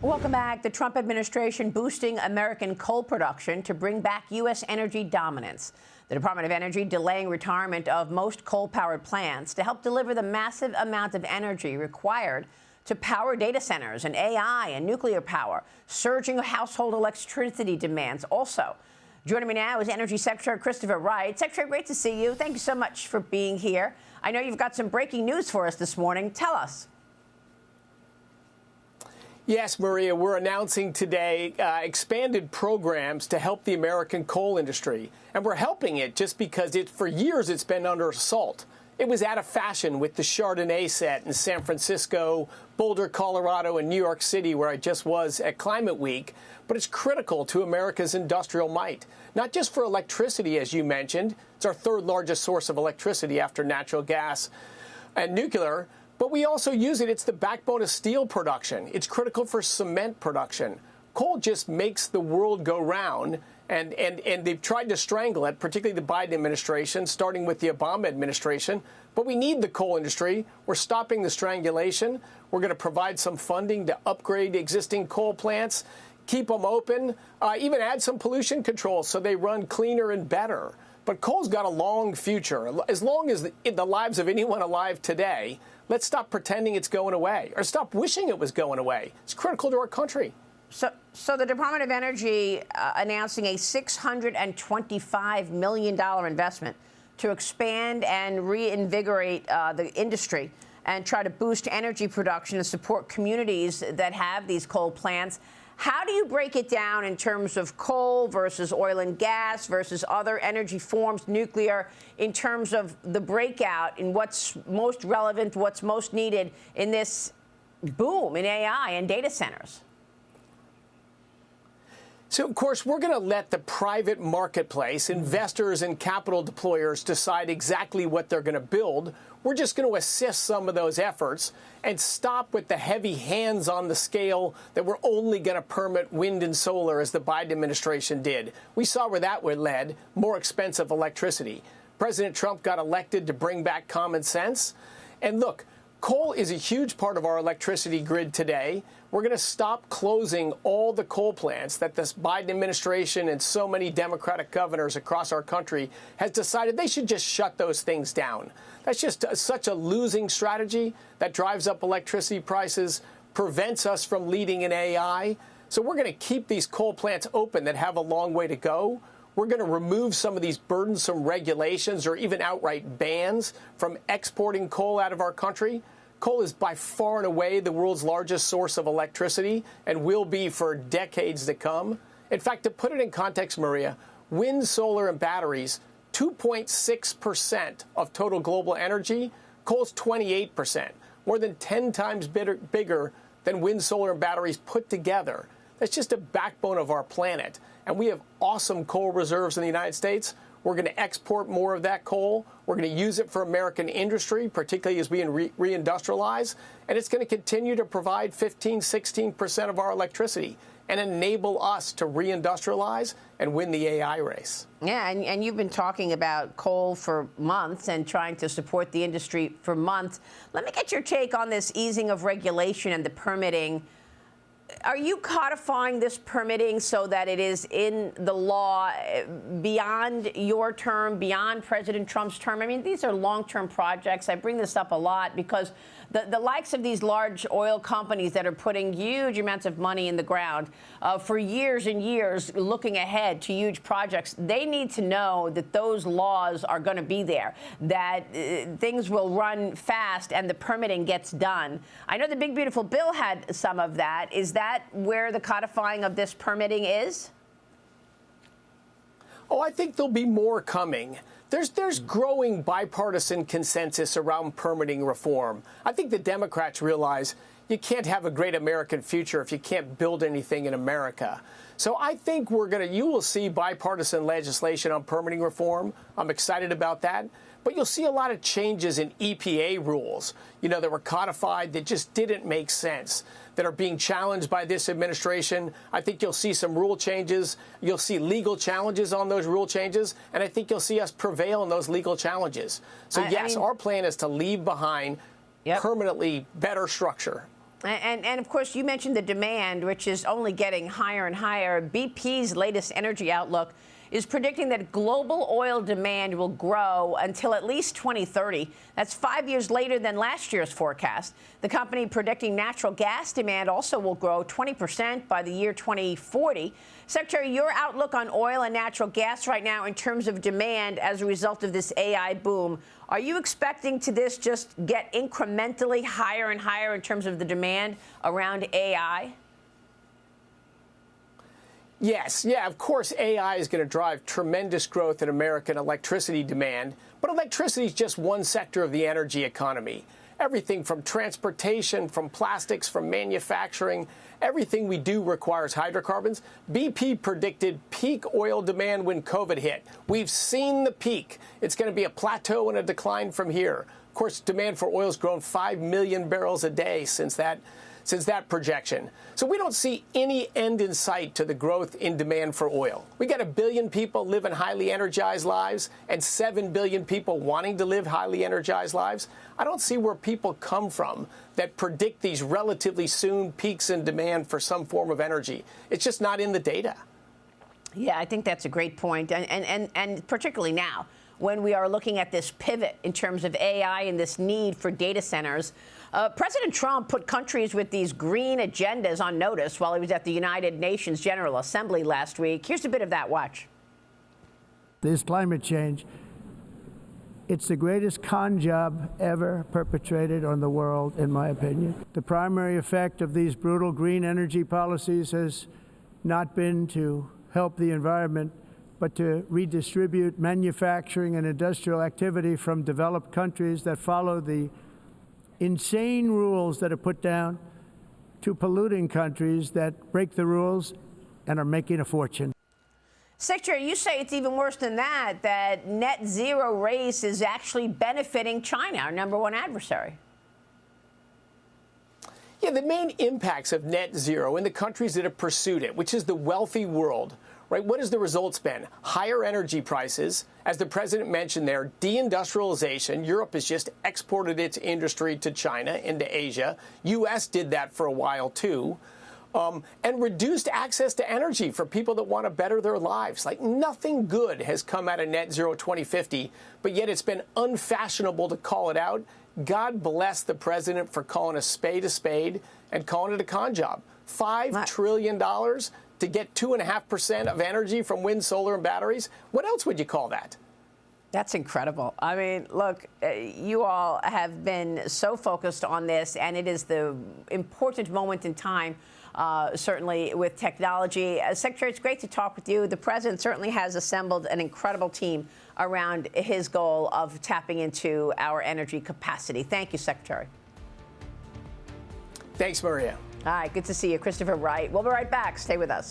Welcome back. The Trump administration boosting American coal production to bring back U.S. energy dominance. The Department of Energy delaying retirement of most coal-powered plants to help deliver the massive amount of energy required to power data centers and AI and nuclear power, surging household electricity demands. Also, joining me now is Energy Secretary Christopher Wright. Secretary, great to see you. Thank you so much for being here. I know you've got some breaking news for us this morning. Tell us. Yes, Maria, we're announcing today expanded programs to help the American coal industry. And we're helping it just because for years it's been under assault. It was out of fashion with the Chardonnay set in San Francisco, Boulder, Colorado, and New York City, where I just was at Climate Week. But it's critical to America's industrial might, not just for electricity, as you mentioned. It's our third largest source of electricity after natural gas and nuclear. But we also use it. It's the backbone of steel production. It's critical for cement production. Coal just makes the world go round, and they've tried to strangle it, particularly the Biden administration, starting with the Obama administration. But we need the coal industry. We're stopping the strangulation. We're going to provide some funding to upgrade existing coal plants, keep them open, even add some pollution controls so they run cleaner and better. But coal's got a long future. As long as the lives of anyone alive today, let's stop pretending it's going away, or stop wishing it was going away. It's critical to our country. So the Department of Energy announcing a $625 million investment to expand and reinvigorate the industry and try to boost energy production and support communities that have these coal plants. How do you break it down in terms of coal versus oil and gas versus other energy forms, nuclear, in terms of the breakout in what's most relevant, what's most needed in this boom in AI and data centers? So, of course, we're going to let the private marketplace, investors and capital deployers decide exactly what they're going to build. We're just going to assist some of those efforts and stop with the heavy hands on the scale that we're only going to permit wind and solar, as the Biden administration did. We saw where that led, more expensive electricity. President Trump got elected to bring back common sense. And look, coal is a huge part of our electricity grid today. We're going to stop closing all the coal plants that this Biden administration and so many Democratic governors across our country has decided they should just shut those things down. That's just such a losing strategy that drives up electricity prices, prevents us from leading in AI. So we're going to keep these coal plants open that have a long way to go. We're going to remove some of these burdensome regulations or even outright bans from exporting coal out of our country. Coal is by far and away the world's largest source of electricity and will be for decades to come. In fact, to put it in context, Maria, wind, solar, and batteries, 2.6% of total global energy. Coal's 28%, more than 10 times bigger than wind, solar, and batteries put together. That's just a backbone of our planet. And we have awesome coal reserves in the United States. We're going to export more of that coal. We're going to use it for American industry, particularly as we reindustrialize. And it's going to continue to provide 16% of our electricity and enable us to reindustrialize and win the AI race. Yeah, and you've been talking about coal for months and trying to support the industry for months. Let me get your take on this easing of regulation and the permitting. Are you codifying this permitting so that it is in the law beyond your term, beyond President Trump's term? I mean, these are long-term projects. I bring this up a lot because the likes of these large oil companies that are putting huge amounts of money in the ground for years and years, looking ahead to huge projects, they need to know that those laws are going to be there, that things will run fast and the permitting gets done. I know the Big Beautiful Bill had some of that. Is that where the codifying of this permitting is? Oh, I think there'll be more coming. There's growing bipartisan consensus around permitting reform. I think the Democrats realize you can't have a great American future if you can't build anything in America. So I think you will see bipartisan legislation on permitting reform. I'm excited about that. But you'll see a lot of changes in EPA rules, that were codified that just didn't make sense, that are being challenged by this administration. I think you'll see some rule changes. You'll see legal challenges on those rule changes. And I think you'll see us prevail in those legal challenges. So, yes, our plan is to leave behind permanently better structure. And of course, you mentioned the demand, which is only getting higher and higher. BP's latest energy outlook is predicting that global oil demand will grow until at least 2030. That's 5 years later than last year's forecast. The company predicting natural gas demand also will grow 20% by the year 2040. Secretary, your outlook on oil and natural gas right now in terms of demand as a result of this AI boom, are you expecting to this just get incrementally higher and higher in terms of the demand around AI? Yes, of course, AI is going to drive tremendous growth in American electricity demand, but electricity is just one sector of the energy economy. Everything from transportation, from plastics, from manufacturing, everything we do requires hydrocarbons. BP predicted peak oil demand when COVID hit. We've seen the peak. It's going to be a plateau and a decline from here. Of course, demand for oil has grown 5 million barrels a day since that projection. So we don't see any end in sight to the growth in demand for oil. We got 1 billion people living highly energized lives and 7 billion people wanting to live highly energized lives. I don't see where people come from that predict these relatively soon peaks in demand for some form of energy. It's just not in the data. Yeah, I think that's a great point. And particularly now, when we are looking at this pivot in terms of AI and this need for data centers. President Trump put countries with these green agendas on notice while he was at the United Nations General Assembly last week. Here's a bit of that. Watch. This climate change, it's the greatest con job ever perpetrated on the world, in my opinion. The primary effect of these brutal green energy policies has not been to help the environment, but to redistribute manufacturing and industrial activity from developed countries that follow the insane rules that are put down to polluting countries that break the rules and are making a fortune. Secretary, you say it's even worse than that, that net zero race is actually benefiting China, our number one adversary. Yeah, the main impacts of net zero in the countries that have pursued it, which is the wealthy world, right? What has the results been? Higher energy prices. As the president mentioned there, deindustrialization. Europe has just exported its industry to China, into Asia. U.S. did that for a while, too. And reduced access to energy for people that want to better their lives. Like, nothing good has come out of net zero 2050, but yet it's been unfashionable to call it out. God bless the president for calling a spade and calling it a con job. $5 trillion to get 2.5% of energy from wind, solar, and batteries. What else would you call that? That's incredible. I mean, look, you all have been so focused on this, and it is the important moment in time, certainly with technology. Secretary, it's great to talk with you. The president certainly has assembled an incredible team around his goal of tapping into our energy capacity. Thank you, Secretary. Thanks, Maria. All right, good to see you, Christopher Wright. We'll be right back. Stay with us.